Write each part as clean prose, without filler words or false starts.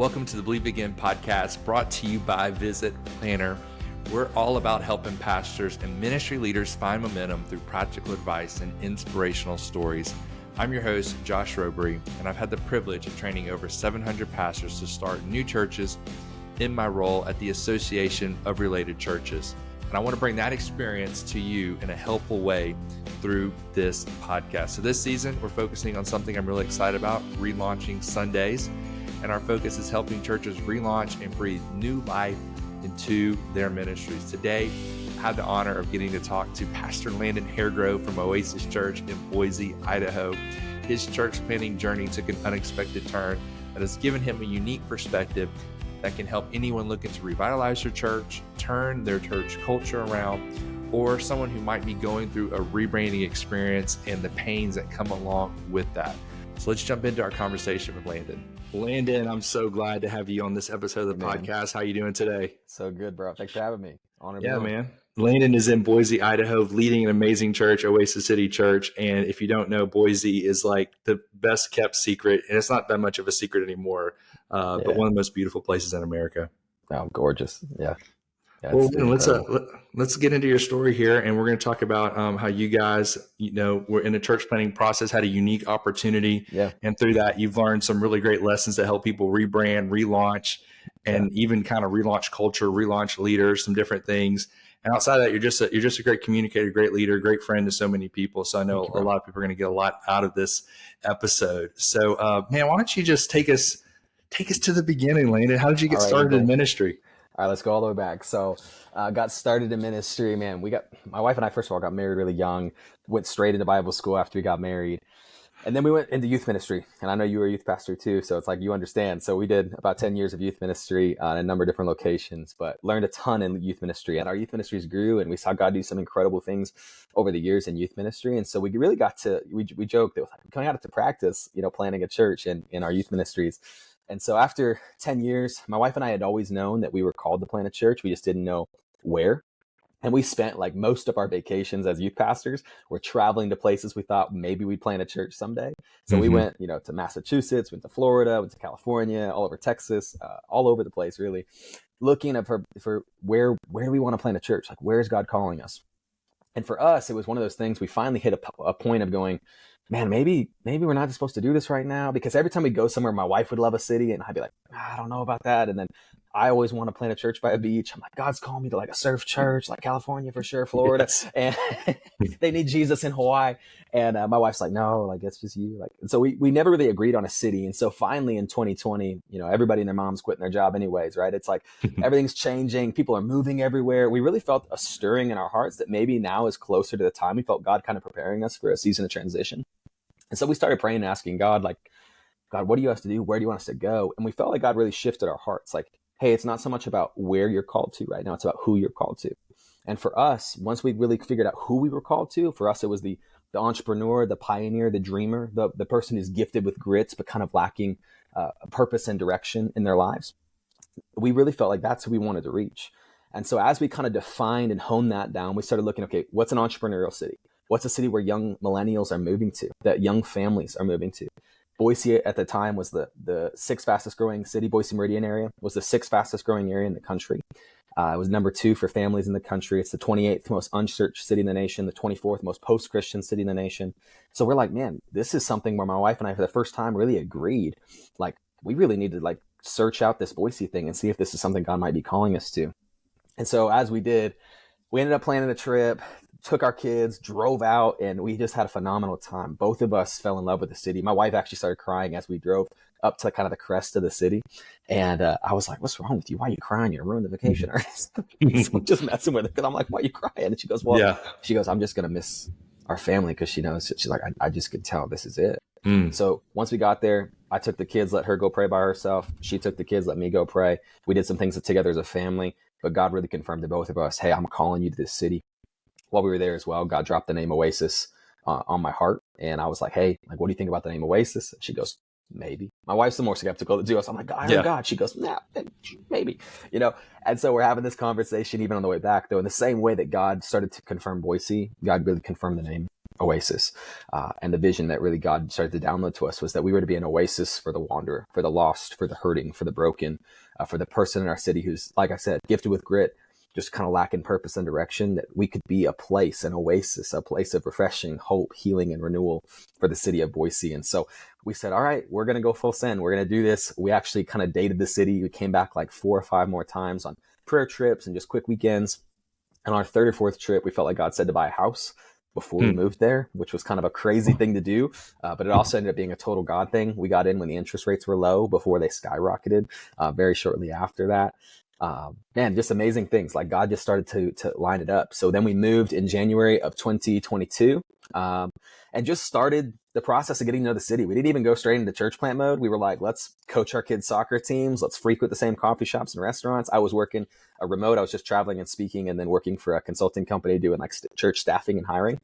Welcome to the Believe Again podcast, brought to you by Visit Planner. We're all about helping pastors and ministry leaders find momentum through practical advice and inspirational stories. I'm your host, Josh Robery, and I've had the privilege of training over 700 pastors to start new churches in my role at the Association of Related Churches. And I want to bring that experience to you in a helpful way through this podcast. So this season, we're focusing on something I'm really excited about, relaunching Sundays. And our focus is helping churches relaunch and breathe new life into their ministries. Today, I have the honor of getting to talk to Pastor Landon Hairgrove from Oasis Church in Boise, Idaho. His church planting journey took an unexpected turn that has given him a unique perspective that can help anyone looking to revitalize their church, turn their church culture around, or someone who might be going through a rebranding experience and the pains that come along with that. So let's jump into our conversation with Landon. Landon, I'm so glad to have you on this episode of the podcast. How you doing today? So good, bro. Thanks for having me. Honor Yeah, man. Landon is in Boise, Idaho, leading an amazing church, Oasis City Church. And if you don't know, Boise is like the best kept secret. And it's not that much of a secret anymore, but one of the most beautiful places in America. Oh, gorgeous. Yeah. Well, let's get into your story here, and we're going to talk about how you guys, were in a church planning process, had a unique opportunity, and through that, you've learned some really great lessons that help people rebrand, relaunch, and even kind of relaunch culture, relaunch leaders, some different things. And outside of that, you're just a great communicator, great leader, great friend to so many people. So I know a lot of people are going to get a lot out of this episode. So, man, why don't you just take us to the beginning, Landon? How did you get started in ministry? All right, let's go all the way back. So got started in ministry, man. My wife and I, first of all, got married really young, went straight into Bible school after we got married. And then we went into youth ministry. And I know you were a youth pastor too, so it's like you understand. So we did about 10 years of youth ministry in a number of different locations, but learned a ton in youth ministry. And our youth ministries grew, and we saw God do some incredible things over the years in youth ministry. And so we really got to, we joked that it was like, we kind of got to practice, planning a church in our youth ministries. And so after 10 years, my wife and I had always known that we were called to plant a church. We just didn't know where. And we spent like most of our vacations as youth pastors were traveling to places we thought maybe we'd plant a church someday. So we went, to Massachusetts, went to Florida, went to California, all over Texas, all over the place, really looking for where do we want to plant a church? Like, where is God calling us? And for us, it was one of those things we finally hit a point of going, man, maybe we're not supposed to do this right now, because every time we go somewhere, my wife would love a city and I'd be like, I don't know about that. And then I always want to plant a church by a beach. I'm like, God's calling me to like a surf church, like California for sure, Florida. Yes. And they need Jesus in Hawaii. And my wife's like, no, like it's just you. And so we never really agreed on a city. And so finally in 2020, everybody and their mom's quitting their job anyways, right? It's like everything's changing. People are moving everywhere. We really felt a stirring in our hearts that maybe now is closer to the time. We felt God kind of preparing us for a season of transition. And so we started praying and asking God, like, God, what do you want us to do? Where do you want us to go? And we felt like God really shifted our hearts. Like, hey, it's not so much about where you're called to right now. It's about who you're called to. And for us, once we really figured out who we were called to, for us, it was the entrepreneur, the pioneer, the dreamer, the person who's gifted with grits, but kind of lacking purpose and direction in their lives. We really felt like that's who we wanted to reach. And so as we kind of defined and honed that down, we started looking, okay, what's an entrepreneurial city? What's a city where young millennials are moving to, that young families are moving to? Boise at the time was the sixth fastest growing city. Boise Meridian area was the sixth fastest growing area in the country. It was number 2 for families in the country. It's the 28th most unchurched city in the nation, the 24th most post-Christian city in the nation. So we're like, man, this is something where my wife and I, for the first time, really agreed. Like, we really need to like search out this Boise thing and see if this is something God might be calling us to. And so as we did, we ended up planning a trip, took our kids, drove out, and we just had a phenomenal time. Both of us fell in love with the city. My wife actually started crying as we drove up to kind of the crest of the city. And I was like, what's wrong with you? Why are you crying? You're ruining the vacation. So I'm just messing with it because I'm like, why are you crying? And she goes, she goes, I'm just going to miss our family, because she knows. She's like, I just could tell this is it. So once we got there, I took the kids, let her go pray by herself. She took the kids, let me go pray. We did some things together as a family, but God really confirmed to both of us, hey, I'm calling you to this city. While we were there as well, God dropped the name Oasis on my heart. And I was like, hey, like, what do you think about the name Oasis? And she goes, maybe. My wife's the more skeptical to do us. I'm like, I heard God. She goes, nah, maybe, And so we're having this conversation even on the way back, though, in the same way that God started to confirm Boise, God really confirmed the name Oasis. And the vision that really God started to download to us was that we were to be an oasis for the wanderer, for the lost, for the hurting, for the broken, for the person in our city who's, like I said, gifted with grit, just kind of lacking purpose and direction, that we could be a place, an oasis, a place of refreshing, hope, healing, and renewal for the city of Boise. And so we said, all right, we're going to go full send. We're going to do this. We actually kind of dated the city. We came back like 4 or 5 more times on prayer trips and just quick weekends. And on our 3rd or 4th trip, we felt like God said to buy a house before we moved there, which was kind of a crazy thing to do. But it also ended up being a total God thing. We got in when the interest rates were low before they skyrocketed very shortly after that. Man, just amazing things. Like God just started to line it up. So then we moved in January of 2022 and just started the process of getting to know the city. We didn't even go straight into church plant mode. We were like, let's coach our kids' soccer teams. Let's frequent the same coffee shops and restaurants. I was working a remote. I was just traveling and speaking and then working for a consulting company doing like church staffing and hiring.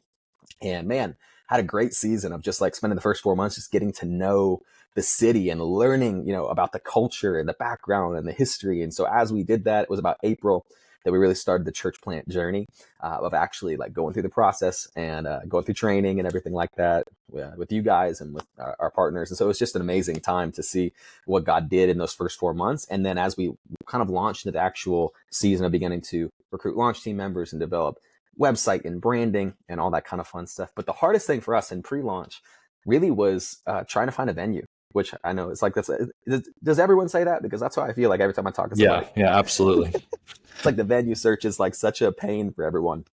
And man, had a great season of just like spending the first 4 months just getting to know the city and learning, about the culture and the background and the history. And so as we did that, it was about April that we really started the church plant journey of actually like going through the process and going through training and everything like that with you guys and with our partners. And so it was just an amazing time to see what God did in those first 4 months. And then as we kind of launched into the actual season of beginning to recruit launch team members and develop website and branding and all that kind of fun stuff. But the hardest thing for us in pre-launch really was trying to find a venue, which I know it's like, does everyone say that? Because that's how I feel like every time I talk to somebody. Yeah, absolutely. It's like the venue search is like such a pain for everyone.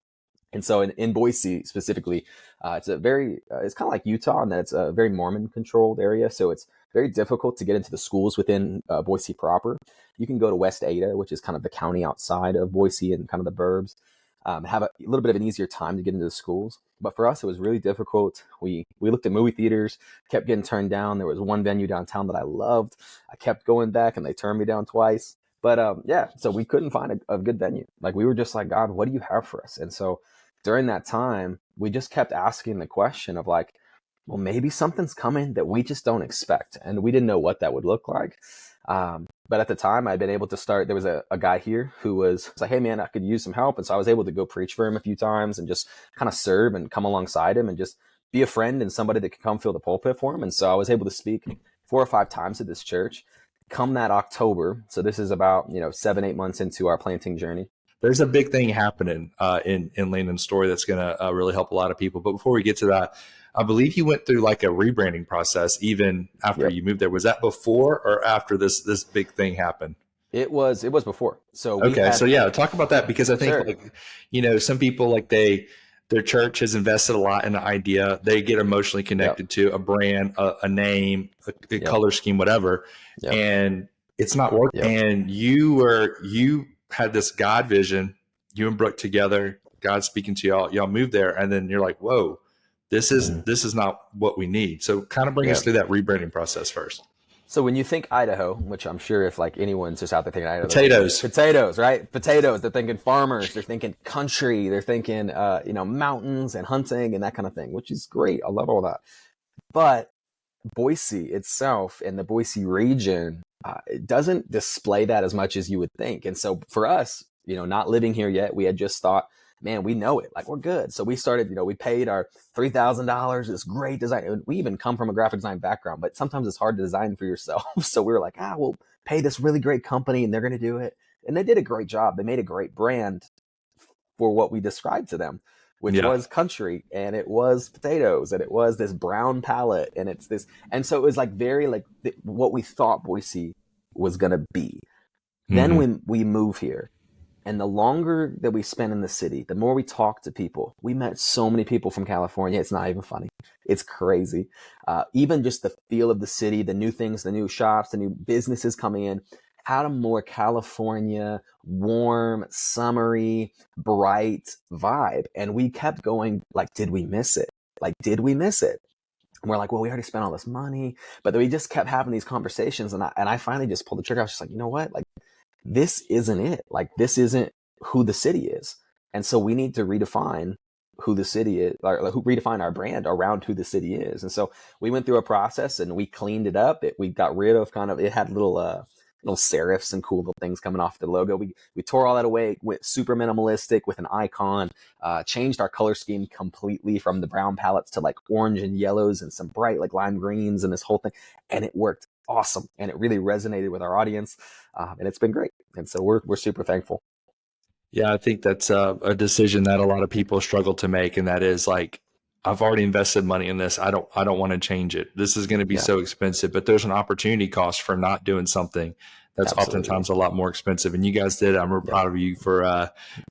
And so in Boise specifically, it's it's kind of like Utah in that it's a very Mormon controlled area. So it's very difficult to get into the schools within Boise proper. You can go to West Ada, which is kind of the county outside of Boise and kind of the burbs, have a little bit of an easier time to get into the schools. But for us, it was really difficult. We looked at movie theaters, kept getting turned down. There was one venue downtown that I loved. I kept going back and they turned me down twice. But so we couldn't find a good venue. Like we were just like, God, what do you have for us? And so during that time, we just kept asking the question of like, well, maybe something's coming that we just don't expect. And we didn't know what that would look like. But at the time I'd been able to start, there was a guy here who was like, hey man, I could use some help. And so I was able to go preach for him a few times and just kind of serve and come alongside him and just be a friend and somebody that could come fill the pulpit for him. And so I was able to speak 4 or 5 times at this church. Come that October. So this is about, 7-8 months into our planting journey. There's a big thing happening in Landon's story that's going to really help a lot of people. But before we get to that, I believe you went through like a rebranding process even after you moved there. Was that before or after this big thing happened? It was before. So talk about that, because I think some people like their church has invested a lot in an idea. They get emotionally connected to a brand, a name, a color scheme, whatever, and it's not working. And you had this God vision, you and Brooke together, God speaking to y'all moved there, and then you're like, whoa, this is not what we need. So kind of bring us through that rebranding process first. So when you think Idaho, which I'm sure if like anyone's just out there thinking Idaho, potatoes, right? Potatoes. They're thinking farmers. They're thinking country. They're thinking, mountains and hunting and that kind of thing, which is great. I love all that. But Boise itself and the Boise region, it doesn't display that as much as you would think. And so for us, not living here yet, we had just thought, man, we know it. Like we're good. So we started, we paid our $3,000. This great design. We even come from a graphic design background, but sometimes it's hard to design for yourself. So we were like, we'll pay this really great company and they're going to do it. And they did a great job. They made a great brand for what we described to them, which was country, and it was potatoes, and it was this brown palette, and it's this. And so it was like very like what we thought Boise was going to be. Then when we move here, and the longer that we spent in the city, the more we talked to people. We met so many people from California. It's not even funny. It's crazy. Even just the feel of the city, the new things, the new shops, the new businesses coming in, had a more California, warm, summery, bright vibe. And we kept going like, did we miss it? Like, did we miss it? And we're like, well, we already spent all this money. But then we just kept having these conversations. And I finally just pulled the trigger. I was just like, you know what? Like, this isn't it. Like, this isn't who the city is. And so we need to redefine who the city is, or redefine our brand around who the city is. And so we went through a process and we cleaned it up. We got rid of it had little little serifs and cool little things coming off the logo. We tore all that away, went super minimalistic with an icon, changed our color scheme completely from the brown palettes to like orange and yellows and some bright like lime greens and this whole thing. And it worked awesome. And it really resonated with our audience. And it's been great. And so we're super thankful. Yeah, I think that's a decision that a lot of people struggle to make, and that is like, I've already invested money in this. I don't want to change it. This is going to be so expensive, but there's an opportunity cost for not doing something that's oftentimes a lot more expensive. And you guys did. I'm real proud of you for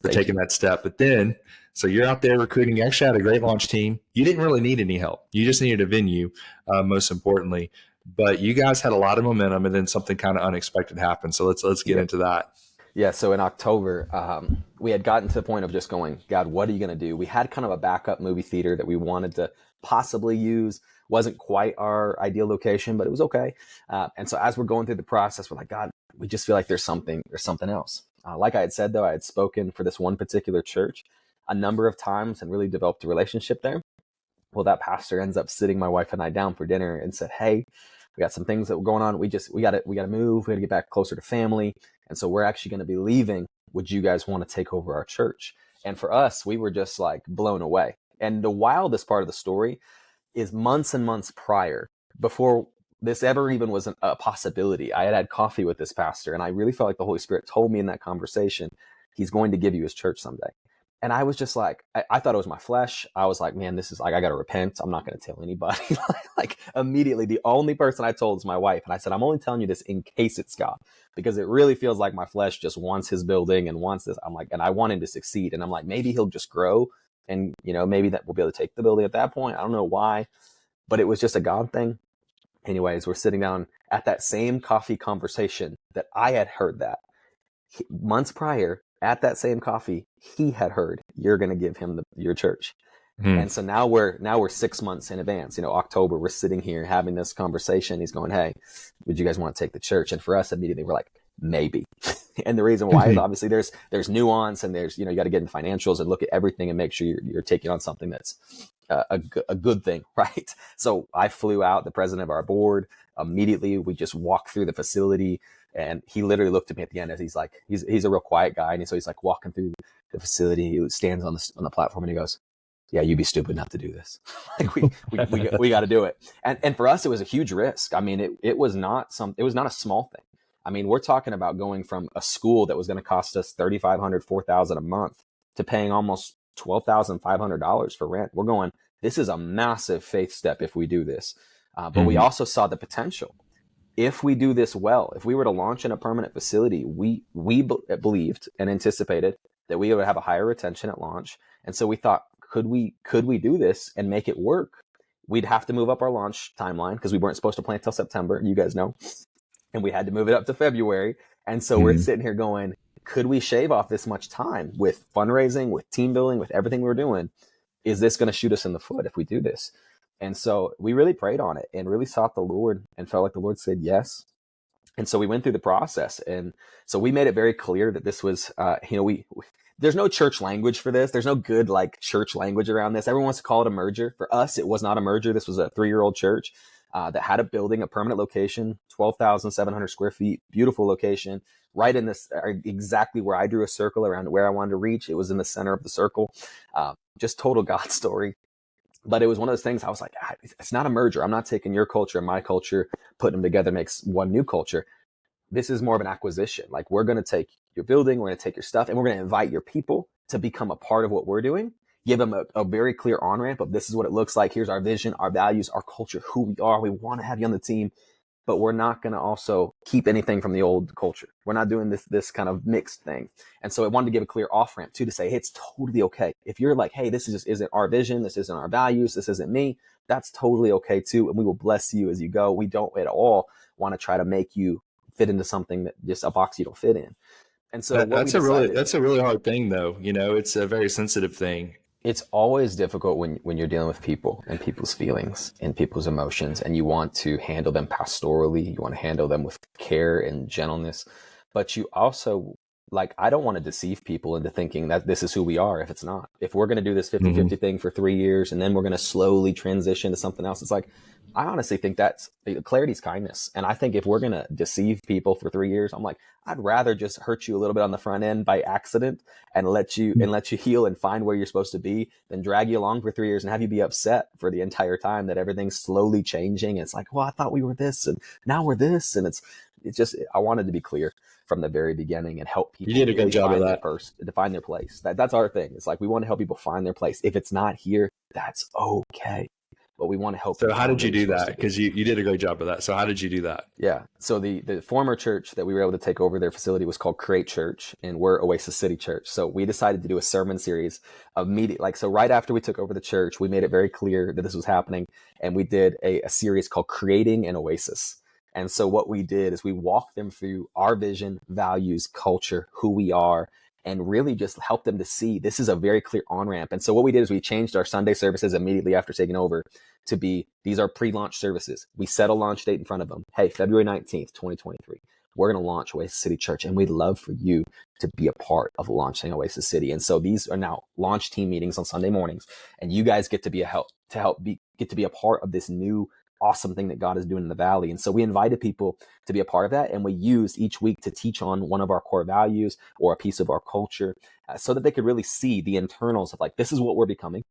taking that step. But then, so you're out there recruiting. You actually had a great launch team. You didn't really need any help. You just needed a venue, most importantly. But you guys had a lot of momentum, and then something kind of unexpected happened. So let's get into that. Yeah, so in October, we had gotten to the point of just going, God, what are you going to do? We had kind of a backup movie theater that we wanted to possibly use. Wasn't quite our ideal location, but it was okay. And so as we're going through the process, we're like, God, we just feel like there's something else. Like I had said, though, I had spoken for this one particular church a number of times and really developed a relationship there. Well, that pastor ends up sitting my wife and I down for dinner and said, hey, we got some things that were going on. We got to move. We got to get back closer to family. And so we're actually going to be leaving. Would you guys want to take over our church? And for us, we were just like blown away. And the wildest part of the story is months and months prior, before this ever even was a possibility, I had coffee with this pastor, and I really felt like the Holy Spirit told me in that conversation, he's going to give you his church someday. And I was just like, I thought it was my flesh. I was like, man, this is like, I got to repent. I'm not going to tell anybody. Like immediately, the only person I told is my wife. And I said, I'm only telling you this in case it's God, because it really feels like my flesh just wants his building and wants this. I'm like, and I want him to succeed. And I'm like, maybe he'll just grow. And, maybe that we'll be able to take the building at that point. I don't know why, but it was just a God thing. Anyways, we're sitting down at that same coffee conversation that I had heard that months prior. At that same coffee, he had heard, you're going to give him your church. And so now we're 6 months in advance, October, we're sitting here having this conversation. He's going, hey, would you guys want to take the church? And for us, immediately, we're like, maybe. And the reason why is obviously there's nuance, and there's, you got to get into financials and look at everything and make sure you're taking on something that's a good thing. Right. So I flew out the president of our board immediately. We just walked through the facility. And he literally looked at me at the end as he's like, he's a real quiet guy. And so he's like walking through the facility. He stands on the platform and he goes, yeah, you'd be stupid not to do this. Like we got to do it. And for us, it was a huge risk. I mean, it was not a small thing. I mean, we're talking about going from a school that was going to cost us $3,500, $4,000 a month to paying almost $12,500 for rent. We're going, this is a massive faith step if we do this. But we also saw the potential. If we do this well, if we were to launch in a permanent facility, we believed and anticipated that we would have a higher retention at launch. And so we thought, could we do this and make it work? We'd have to move up our launch timeline because we weren't supposed to plant till September, you guys know, and we had to move it up to February. And so we're sitting here going, could we shave off this much time with fundraising, with team building, with everything we're doing? Is this going to shoot us in the foot if we do this? And so we really prayed on it and really sought the Lord and felt like the Lord said yes. And so we went through the process. And so we made it very clear that this was, there's no church language for this. There's no good like church language around this. Everyone wants to call it a merger. For us, it was not a merger. This was a 3-year-old church that had a building, a permanent location, 12,700 square feet, beautiful location, right in this, exactly where I drew a circle around where I wanted to reach. It was in the center of the circle. Just total God story. But it was one of those things I was like, it's not a merger. I'm not taking your culture and my culture, putting them together makes one new culture. This is more of an acquisition. Like, we're going to take your building, we're going to take your stuff, and we're going to invite your people to become a part of what we're doing. Give them a very clear on-ramp of this is what it looks like. Here's our vision, our values, our culture, who we are. We want to have you on the team, but we're not going to also keep anything from the old culture. We're not doing this kind of mixed thing. And so I wanted to give a clear off-ramp too, to say, hey, it's totally okay. If you're like, hey, this just isn't our vision, this isn't our values, this isn't me, that's totally okay too. And we will bless you as you go. We don't at all want to try to make you fit into something that just a box you don't fit in. And so that's a really hard thing though. It's a very sensitive thing. It's always difficult when you're dealing with people and people's feelings and people's emotions, and you want to handle them pastorally. You want to handle them with care and gentleness, but you also, like, I don't want to deceive people into thinking that this is who we are if it's not. If we're going to do this 50-50 thing for 3 years and then we're going to slowly transition to something else, it's like, I honestly think that's clarity's kindness. And I think if we're going to deceive people for 3 years, I'm like, I'd rather just hurt you a little bit on the front end by accident and let you heal and find where you're supposed to be than drag you along for 3 years and have you be upset for the entire time that everything's slowly changing. It's like, well, I thought we were this and now we're this. And it's just, I wanted to be clear from the very beginning and help people. You did a good job of that. To find their place. That's our thing. It's like, we want to help people find their place. If it's not here, that's okay. But we want to help. So how did you do that? Because you did a great job of that. So how did you do that? Yeah. So the former church that we were able to take over their facility was called Create Church, and we're Oasis City Church. So we decided to do a sermon series of media. So right after we took over the church, we made it very clear that this was happening. And we did a series called Creating an Oasis. And so what we did is we walked them through our vision, values, culture, who we are, and really just help them to see this is a very clear on-ramp. And so what we did is we changed our Sunday services immediately after taking over to be, these are pre-launch services. We set a launch date in front of them. Hey, February 19th, 2023, we're going to launch Oasis City Church, and we'd love for you to be a part of launching Oasis City. And so these are now launch team meetings on Sunday mornings, and you guys get to be get to be a part of this new awesome thing that God is doing in the valley. And so we invited people to be a part of that. And we used each week to teach on one of our core values or a piece of our culture so that they could really see the internals of like, this is what we're becoming.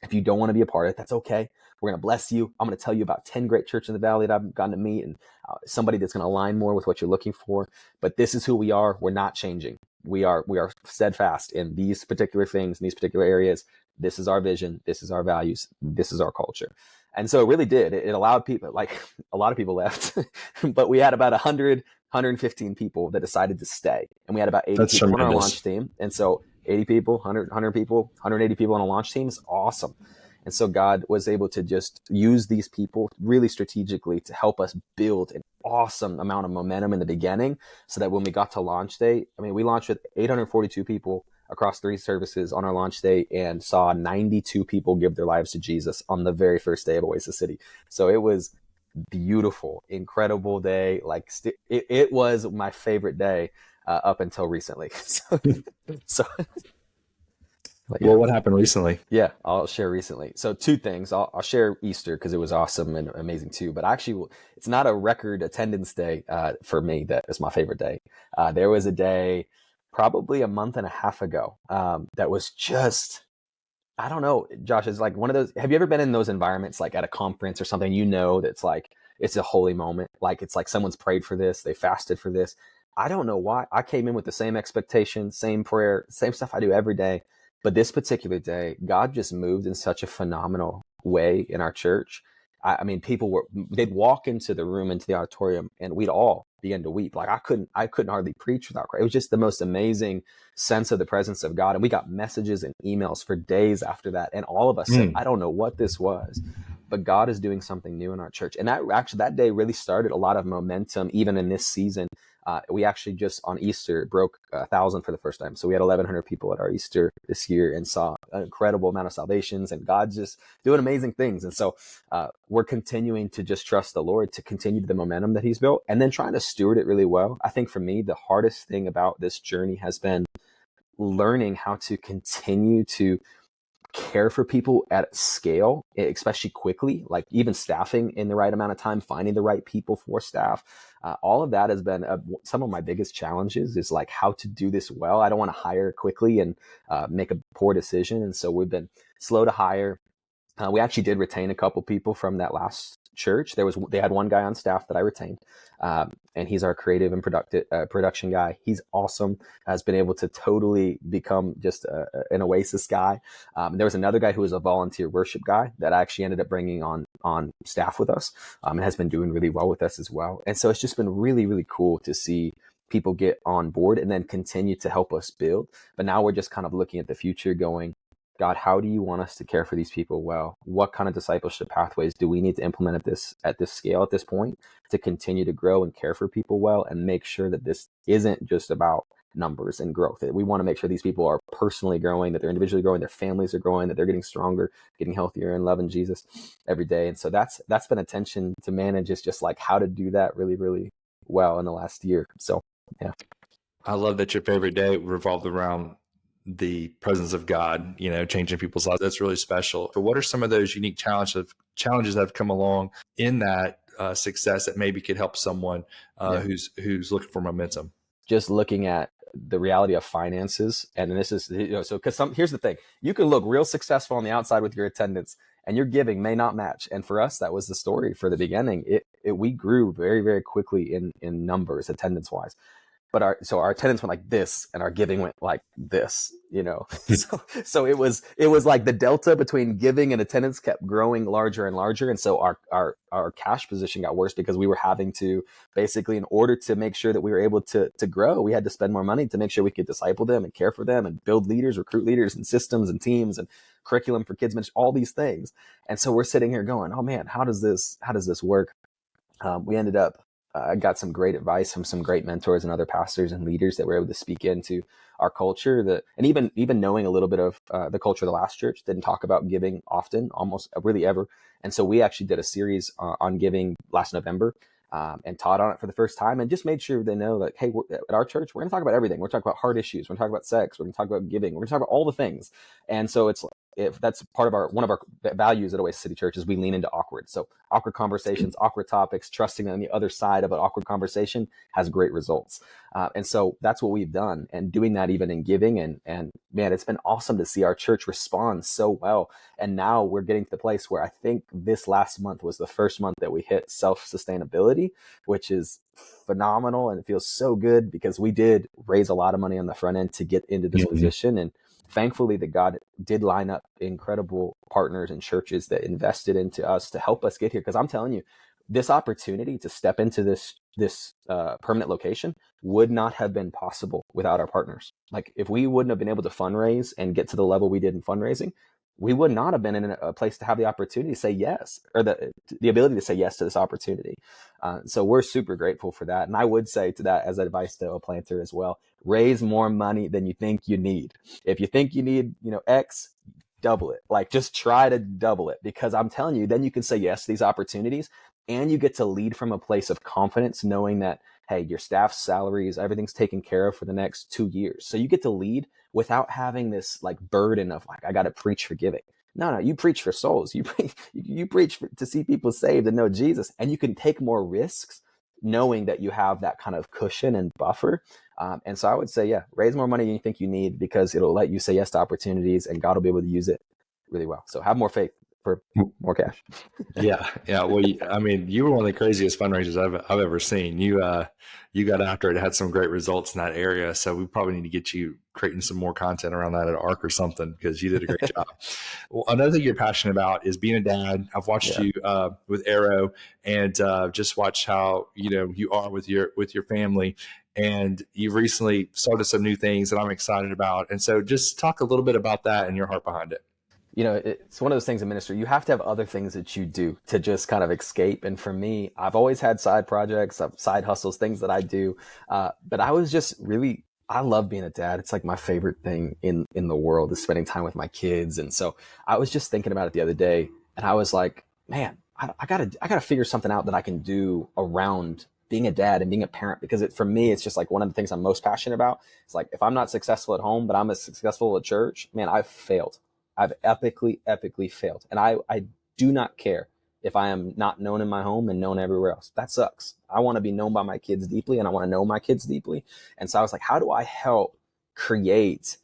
If you don't want to be a part of it, that's okay. We're going to bless you. I'm going to tell you about 10 great churches in the valley that I've gotten to meet and somebody that's going to align more with what you're looking for. But this is who we are. We're not changing. We are steadfast in these particular things, in these particular areas. This is our vision. This is our values. This is our culture. And so it really did. It allowed people, like a lot of people left, but we had about 100, 115 people that decided to stay. And we had about 80 people on our launch team. And so 80 people, 100 people, 180 people on a launch team is awesome. And so God was able to just use these people really strategically to help us build an awesome amount of momentum in the beginning so that when we got to launch day, I mean, we launched with 842 people across 3 services on our launch day and saw 92 people give their lives to Jesus on the very first day of Oasis City. So it was beautiful, incredible day. Like it was my favorite day up until recently. Well, what happened recently? Yeah, I'll share recently. So 2 things. I'll share Easter because it was awesome and amazing too. But actually, it's not a record attendance day for me. That is my favorite day. There was a day probably a month and a half ago that was just, I don't know, Josh, it's like one of those, have you ever been in those environments like at a conference or something, that's like, it's a holy moment. Like it's like someone's prayed for this, they fasted for this. I don't know why. I came in with the same expectation, same prayer, same stuff I do every day. But this particular day, God just moved in such a phenomenal way in our church. I mean, they'd walk into the room, into the auditorium, and we'd all begin to weep. Like I couldn't hardly preach without crying. It was just the most amazing sense of the presence of God. And we got messages and emails for days after that. And all of us said, I don't know what this was, but God is doing something new in our church. And that day really started a lot of momentum, even in this season. We actually just on Easter broke 1,000 for the first time. So we had 1,100 people at our Easter this year and saw an incredible amount of salvations, and God's just doing amazing things. And so we're continuing to just trust the Lord to continue the momentum that he's built and then trying to steward it really well. I think for me, the hardest thing about this journey has been learning how to continue to care for people at scale, especially quickly, like even staffing in the right amount of time, finding the right people for staff. All of that has been some of my biggest challenges is like how to do this well. I don't want to hire quickly and make a poor decision. And so we've been slow to hire. We actually did retain a couple people from that last church. They had one guy on staff that I retained, and he's our creative and production guy. He's awesome. Has been able to totally become just an Oasis guy. There was another guy who was a volunteer worship guy that I actually ended up bringing on staff with us, and has been doing really well with us as well. And so it's just been really, really cool to see people get on board and then continue to help us build. But now we're just kind of looking at the future going, God, how do you want us to care for these people well? What kind of discipleship pathways do we need to implement at this scale at this point to continue to grow and care for people well and make sure that this isn't just about numbers and growth? We want to make sure these people are personally growing, that they're individually growing, their families are growing, that they're getting stronger, getting healthier and loving Jesus every day. And so that's been a tension to manage, is just like how to do that really, really well in the last year. So, yeah. I love that your favorite day revolved around the presence of God, changing people's lives. That's really special. But what are some of those unique challenges that have come along in that success that maybe could help someone who's looking for momentum? Just looking at the reality of finances. And this is, so because here's the thing, you can look real successful on the outside with your attendance and your giving may not match. And for us, that was the story for the beginning. We grew very, very quickly in numbers, attendance wise. But our attendance went like this and our giving went like this, so it was like the delta between giving and attendance kept growing larger and larger. And so our cash position got worse because we were having to basically, in order to make sure that we were able to grow, we had to spend more money to make sure we could disciple them and care for them and build leaders, recruit leaders and systems and teams and curriculum for kids ministry, all these things. And so we're sitting here going, oh man, how does this work? We ended up, I got some great advice from some great mentors and other pastors and leaders that were able to speak into our culture, and even knowing a little bit of the culture of the last church. Didn't talk about giving often, almost really ever. And so we actually did a series on giving last November and taught on it for the first time, and just made sure they know that, hey, at our church, we're going to talk about everything. We're talking about hard issues. We're going to talk about sex. We're going to talk about giving. We're going to talk about all the things. And so if that's part of one of our values at Oasis City Church is we lean into awkward. So awkward conversations, awkward topics, trusting that on the other side of an awkward conversation has great results. And so that's what we've done, and doing that even in giving. And man, it's been awesome to see our church respond so well. And now we're getting to the place where I think this last month was the first month that we hit self-sustainability, which is phenomenal. And it feels so good because we did raise a lot of money on the front end to get into this position. And thankfully that God did line up incredible partners and churches that invested into us to help us get here. Because I'm telling you, this opportunity to step into this permanent location would not have been possible without our partners. Like if we wouldn't have been able to fundraise and get to the level we did in fundraising, we would not have been in a place to have the opportunity to say yes, or the ability to say yes to this opportunity. So we're super grateful for that. And I would say to that as advice to a planter as well, raise more money than you think you need. If you think you need, X, double it. Like just try to double it, because I'm telling you, then you can say yes to these opportunities, and you get to lead from a place of confidence, knowing that, hey, your staff's salaries, everything's taken care of for the next 2 years. So you get to lead without having this like burden of like, I got to preach for giving. No, you preach for souls. You preach to see people saved and know Jesus, and you can take more risks knowing that you have that kind of cushion and buffer. And so I would say, raise more money than you think you need, because it'll let you say yes to opportunities, and God will be able to use it really well. So have more faith for more cash. Yeah. Well, you were one of the craziest fundraisers I've ever seen. You got after it, had some great results in that area. So we probably need to get you creating some more content around that at ARC or something, because you did a great job. Well, another thing you're passionate about is being a dad. I've watched you with Arrow, and just watched how you are with your family. And you've recently started some new things that I'm excited about. And so just talk a little bit about that and your heart behind it. It's one of those things in ministry. You have to have other things that you do to just kind of escape. And for me, I've always had side projects, side hustles, things that I do. But I was just I love being a dad. It's like my favorite thing in the world is spending time with my kids. And so I was just thinking about it the other day, and I was like, man, I gotta figure something out that I can do around being a dad and being a parent, because for me, it's just like one of the things I'm most passionate about. It's like, if I'm not successful at home, but I'm as successful at church, man, I've failed. I've epically failed. And I do not care if I am not known in my home and known everywhere else. That sucks. I want to be known by my kids deeply, and I want to know my kids deeply. And so I was like, how do I help create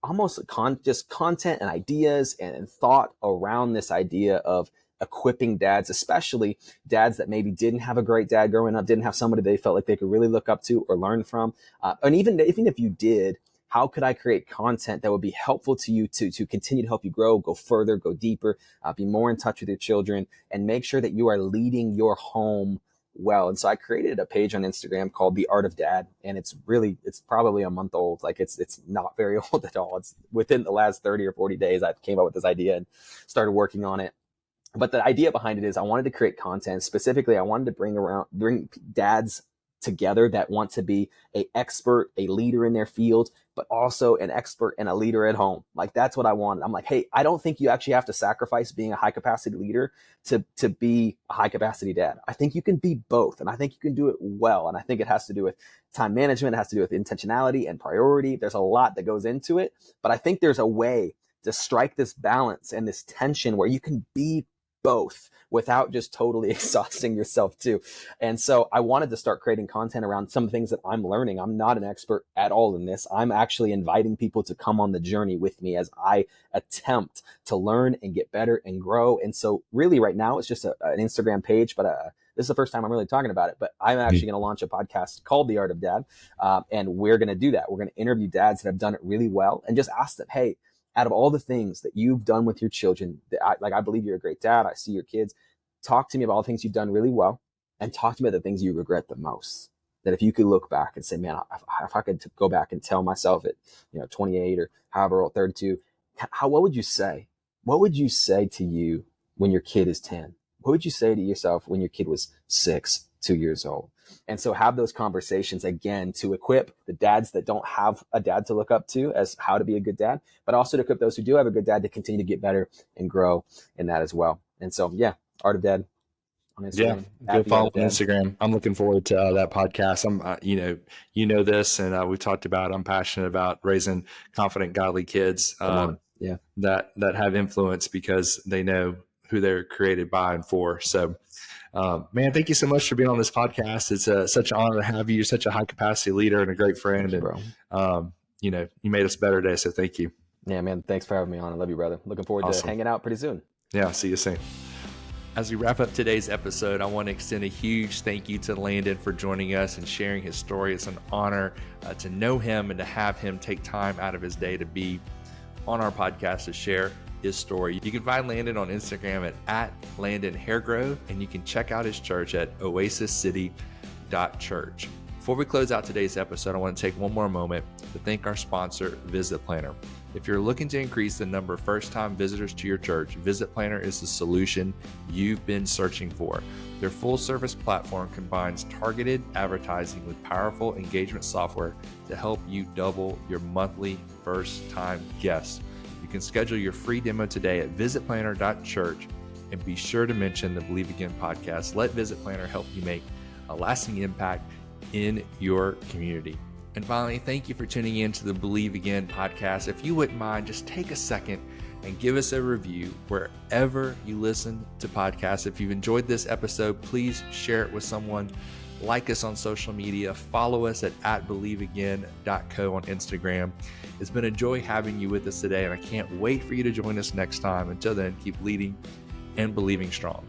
almost just content and ideas and thought around this idea of equipping dads, especially dads that maybe didn't have a great dad growing up, didn't have somebody they felt like they could really look up to or learn from. And even if you did, how could I create content that would be helpful to you to continue to help you grow, go further, go deeper, be more in touch with your children, and make sure that you are leading your home well? And so I created a page on Instagram called The Art of Dad. And it's probably a month old. Like it's not very old at all. It's within the last 30 or 40 days, I came up with this idea and started working on it. But the idea behind it is I wanted to create content. Specifically, I wanted to bring dads together that want to be an expert, a leader in their field, but also an expert and a leader at home. Like, that's what I wanted. I'm like, hey, I don't think you actually have to sacrifice being a high capacity leader to be a high capacity dad. I think you can be both, and I think you can do it well. And I think it has to do with time management. It has to do with intentionality and priority. There's a lot that goes into it, but I think there's a way to strike this balance and this tension where you can be both without just totally exhausting yourself too. And so I wanted to start creating content around some things that I'm learning. I'm not an expert at all in this. I'm actually inviting people to come on the journey with me as I attempt to learn and get better and grow. And so really right now it's just an Instagram page, but this is the first time I'm really talking about it, but I'm actually going to launch a podcast called The Art of Dad. And we're going to do that. We're going to interview dads that have done it really well and just ask them, hey, out of all the things that you've done with your children, I believe you're a great dad. I see your kids. Talk to me about all the things you've done really well, and talk to me about the things you regret the most. That if you could look back and say, man, if I could go back and tell myself at 28 or however old, 32, what would you say? What would you say to you when your kid is 10? What would you say to yourself when your kid was 6, 2 years old? And so have those conversations again to equip the dads that don't have a dad to look up to as how to be a good dad, but also to equip those who do have a good dad to continue to get better and grow in that as well. And so, yeah, Art of Dad on Instagram. Yeah, go follow on Instagram. I'm looking forward to that podcast. I'm, you know this, and we've talked about. I'm passionate about raising confident, godly kids that have influence because they know who they're created by and for. So, man, thank you so much for being on this podcast. It's such an honor to have you. You're such a high capacity leader and a great friend. Thank you, bro. And you made us better today. So thank you. Yeah, man. Thanks for having me on. I love you, brother. Looking forward to hanging out pretty soon. Yeah. See you soon. As we wrap up today's episode, I want to extend a huge thank you to Landon for joining us and sharing his story. It's an honor to know him and to have him take time out of his day to be on our podcast to share his story. You can find Landon on Instagram at Landon Hairgrove, and you can check out his church at Oasis City Church. Before we close out today's episode, I want to take one more moment to thank our sponsor, Visit Planner. If you're looking to increase the number of first-time visitors to your church, Visit Planner is the solution you've been searching for. Their full-service platform combines targeted advertising with powerful engagement software to help you double your monthly first-time guests. You can schedule your free demo today at visitplanner.church, and be sure to mention the Believe Again podcast. Let Visit Planner help you make a lasting impact in your community. And finally, thank you for tuning in to the Believe Again podcast. If you wouldn't mind, just take a second and give us a review wherever you listen to podcasts. If you've enjoyed this episode, please share it with someone. Like us on social media. Follow us at believeagain.co on Instagram. It's been a joy having you with us today, and I can't wait for you to join us next time. Until then, keep leading and believing strong.